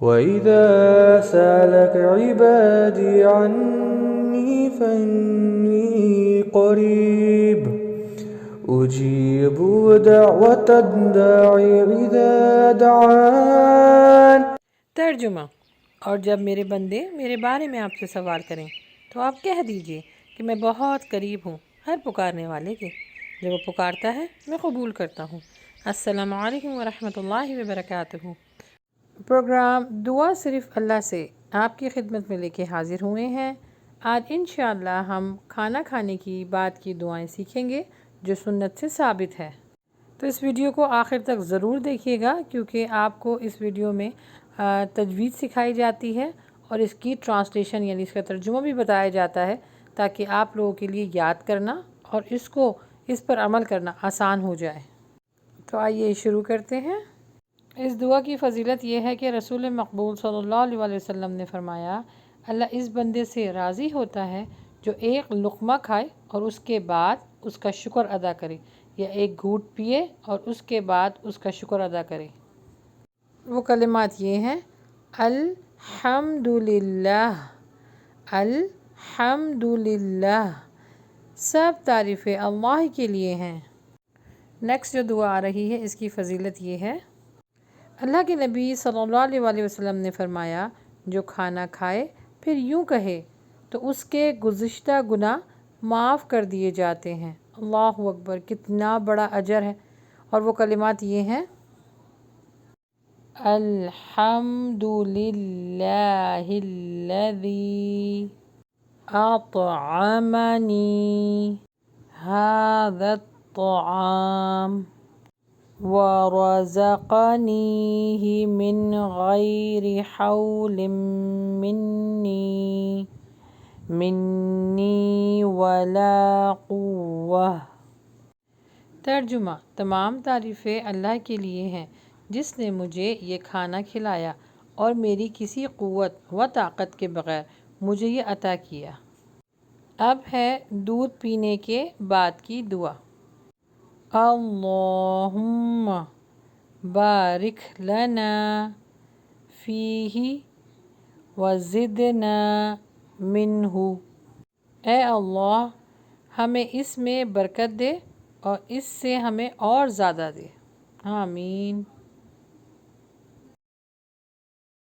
وَإِذَا سَأَلَكَ عِبَادِي عَنِّي فَإِنِّي قَرِيبٌ أُجِيبُ دَعْوَةَ الدَّاعِ إِذَا دَعَانِ۔ ترجمہ: اور جب میرے بندے میرے بارے میں آپ سے سوال کریں تو آپ کہہ دیجئے کہ میں بہت قریب ہوں ہر پکارنے والے کے، جب وہ پکارتا ہے میں قبول کرتا ہوں۔ السلام علیکم ورحمۃ اللہ وبرکاتہ۔ پروگرام دعا صرف اللہ سے آپ کی خدمت میں لے کے حاضر ہوئے ہیں۔ آج انشاءاللہ ہم کھانا کھانے کی بعد کی دعائیں سیکھیں گے جو سنت سے ثابت ہے، تو اس ویڈیو کو آخر تک ضرور دیکھیے گا کیونکہ آپ کو اس ویڈیو میں تجوید سکھائی جاتی ہے اور اس کی ٹرانسلیشن یعنی اس کا ترجمہ بھی بتایا جاتا ہے تاکہ آپ لوگوں کے لیے یاد کرنا اور اس پر عمل کرنا آسان ہو جائے۔ تو آئیے شروع کرتے ہیں۔ اس دعا کی فضیلت یہ ہے کہ رسول مقبول صلی اللہ علیہ وسلم نے فرمایا، اللہ اس بندے سے راضی ہوتا ہے جو ایک لقمہ کھائے اور اس کے بعد اس کا شکر ادا کرے، یا ایک گھونٹ پیے اور اس کے بعد اس کا شکر ادا کرے۔ وہ کلمات یہ ہیں: الحمدللہ، الحمدللہ، سب تعریفیں اللہ کے لیے ہیں۔ نیکسٹ جو دعا آ رہی ہے اس کی فضیلت یہ ہے، اللہ کے نبی صلی اللہ علیہ وسلم نے فرمایا، جو کھانا کھائے پھر یوں کہے تو اس کے گزشتہ گناہ معاف کر دیے جاتے ہیں۔ اللہ اکبر، کتنا بڑا اجر ہے۔ اور وہ کلمات یہ ہیں: الحمد للہ الذی اطعمنی ھذا الطعام ورزقنیہ من غیر حول منی ولا قوہ۔ ترجمہ: تمام تعریفیں اللہ کے لیے ہیں جس نے مجھے یہ کھانا کھلایا اور میری کسی قوت و طاقت کے بغیر مجھے یہ عطا کیا۔ اب ہے دودھ پینے کے بعد کی دعا۔ اللہم بارک لنا فیہ وزدنا منہ۔ اے اللہ، ہمیں اس میں برکت دے اور اس سے ہمیں اور زیادہ دے۔ آمین۔